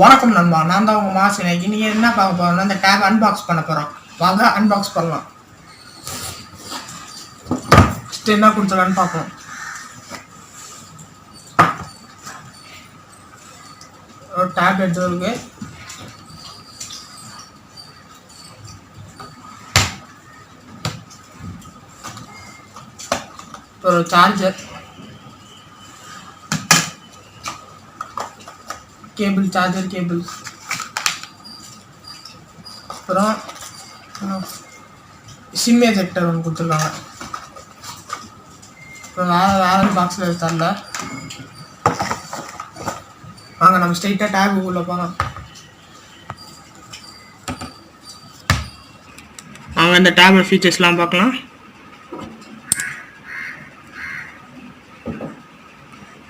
வணக்கம் நண்பா, நான் தான் உங்க மாசு. இன்னைக்கு நீங்க என்ன பார்க்க போறோம்னா இந்த டேப் அன்பாக்ஸ் பண்ண போறோம். வாங்க அன்பாக்ஸ் பண்ணலாம். என்ன கொடுத்துலான்னு பார்ப்போம். ஒரு டேப் எடுத்து இருக்கு. ஒரு சார்ஜர், கேபிள், சார்ஜர் கேபிள், அப்புறம் சிம் எஜெக்டர் ஒன்று கொடுத்துருக்காங்க. அப்புறம் வேற பாக்ஸில் தரல. வாங்க நம்ம ஸ்ட்ரெயிட்டாக டேப் உள்ள போகலாம். வாங்க இந்த டேப் ஃபீச்சர்ஸ்லாம் பார்க்கலாம்.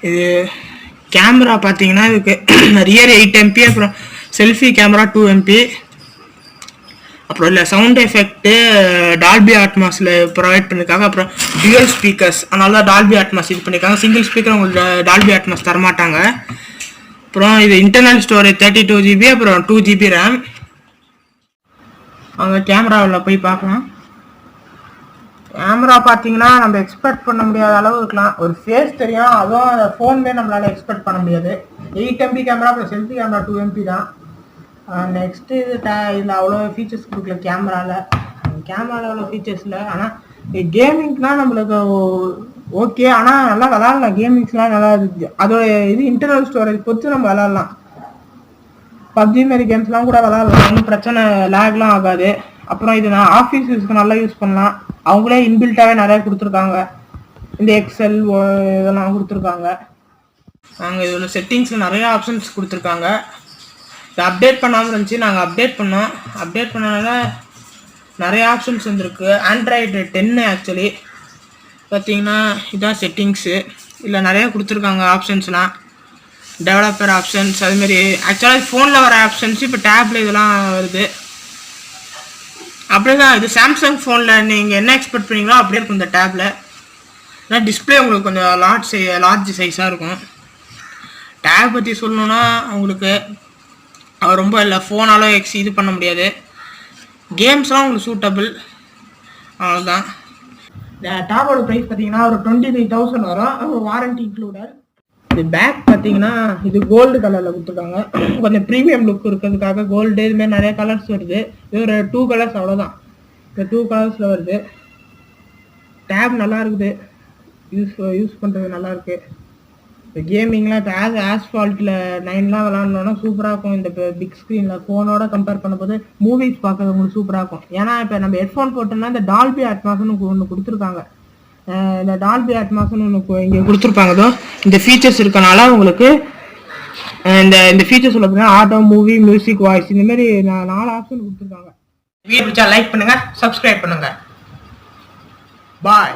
இது கேமரா பார்த்தீங்கன்னா இதுக்கு ரியர் 8 MP, அப்புறம் செல்ஃபி கேமரா 2 MP, அப்புறம் இல்லை சவுண்ட் எஃபெக்ட்டு டால்பி அட்மாஸில் ப்ரொவைட் பண்ணியிருக்காங்க. அப்புறம் டியூயல் ஸ்பீக்கர்ஸ், அதனால தான் டால்பி அட்மாஸ் இது பண்ணியிருக்காங்க. சிங்கிள் ஸ்பீக்கர் உங்களுக்கு டால்பி அட்மாஸ் தரமாட்டாங்க. அப்புறம் இது இன்டர்னல் ஸ்டோரேஜ் 32 GB, அப்புறம் 2 GB RAM. அவங்க கேமராவில் போய் பார்க்கலாம். கேமரா பார்த்தீங்கன்னா நம்ம எக்ஸ்பெக்ட் பண்ண முடியாத அளவு இருக்கலாம். ஒரு ஃபேஸ் தெரியும், அதுவும் அந்த ஃபோன்லேயே நம்மளால் எக்ஸ்பெக்ட் பண்ண முடியாது. 8 MP கேமரா, அப்புறம் செல்ஃபி கேமரா 2 MP தான். நெக்ஸ்ட்டு இதில் அவ்வளோ ஃபீச்சர்ஸ் கொடுக்கல. கேமராவில் அவ்வளோ ஃபீச்சர்ஸ் இல்லை. ஆனால் கேமிங்ஸ்லாம் நம்மளுக்கு ஓகே, ஆனால் நல்லா விளாட்லாம். கேமிங்ஸ்லாம் நல்லா இருக்குது. அதோட இது இன்டர்னல் ஸ்டோரேஜ் பொறுத்து நம்ம விளாட்லாம். பப்ஜி மாரி கேம்ஸ்லாம் கூட விளாட்லாம், ஒன்றும் பிரச்சனை, லேக்லாம் ஆகாது. அப்புறம் இது நான் ஆஃபீஸ் யூஸ்க்கு நல்லா யூஸ் பண்ணலாம். அவங்களே இன்பில்ட்டாகவே நிறையா கொடுத்துருக்காங்க. இந்த எக்ஸல் இதெல்லாம் கொடுத்துருக்காங்க. நாங்கள் இதில் செட்டிங்ஸில் நிறையா ஆப்ஷன்ஸ் கொடுத்துருக்காங்க. இது அப்டேட் பண்ணாமல் இருந்துச்சு, நாங்கள் அப்டேட் பண்ணோம். அப்டேட் பண்ணனால நிறையா ஆப்ஷன்ஸ் வந்துருக்கு. ஆண்ட்ராய்டு 10 ஆக்சுவலி பார்த்தீங்கன்னா இதுதான் செட்டிங்ஸு. இதில் நிறையா கொடுத்துருக்காங்க ஆப்ஷன்ஸ்லாம். டெவலப்பர் ஆப்ஷன்ஸ், அதுமாரி ஆக்சுவலாக ஃபோனில் வர ஆப்ஷன்ஸ் இப்போ டேப்பில் இதெல்லாம் வருது. அப்படியே தான் இது சாம்சங் ஃபோனில் நீங்கள் என்ன எக்ஸ்பெக்ட் பண்ணீங்களோ அப்படியே இருக்கும் இந்த டேப்பில். ஏன்னா டிஸ்பிளே உங்களுக்கு கொஞ்சம் லார்ஜ் சைஸாக இருக்கும். டேப் பற்றி சொல்லணுன்னா உங்களுக்கு ரொம்ப இல்லை, ஃபோனாலும் இது பண்ண முடியாது. கேம்ஸ்லாம் உங்களுக்கு சூட்டபிள், அவ்வளோதான். இந்த டேப்போட ப்ரைஸ் பார்த்தீங்கன்னா ஒரு 23,000 வரும், வாரண்டி இன்க்ளூடட். இது பேக் பார்த்தீங்கன்னா இது கோல்டு கலரில் கொடுத்துருக்காங்க. கொஞ்சம் ப்ரீமியம் லுக் இருக்கிறதுக்காக கோல்டு, இதுமாரி நிறைய கலர்ஸ் வருது. இது ஒரு 2 கலர்ஸ் அவ்வளோதான். இந்த 2 கலர்ஸில் வருது. டேப் நல்லா இருக்குது, யூஸ் பண்ணுறது நல்லாயிருக்கு. இப்போ கேமிங்லாம் இப்போ ஆஸ்ஃபால்ட்டில் 9லாம் விளாட்னோன்னா சூப்பராக இருக்கும். இந்த பிக் ஸ்க்ரீனில் ஃபோனோட கம்பேர் பண்ணும்போது மூவிஸ் பார்க்கறது உங்களுக்கு சூப்பராக இருக்கும். ஏன்னா இப்போ நம்ம ஹெட்ஃபோன் போட்டோம்னா இந்த டால்பி அட்மாஸ்னு ஒன்று கொடுத்துருக்காங்க. இந்த டால்பி அட்மாஸ்னு ஒன்று இங்கே கொடுத்துருப்பாங்கதோ இந்த ஃபீச்சர்ஸ் இருக்கனால உங்களுக்கு இந்த ஃபீச்சர்ஸ் உள்ள பார்த்தீங்கன்னா ஆட்டோ, மூவி, மியூசிக், வாய்ஸ், இந்தமாரி 4 ஆப்ஷன் கொடுத்துருக்காங்க. வீடியோ பிடிச்சா லைக் பண்ணுங்கள், சப்ஸ்கிரைப் பண்ணுங்கள். பாய்.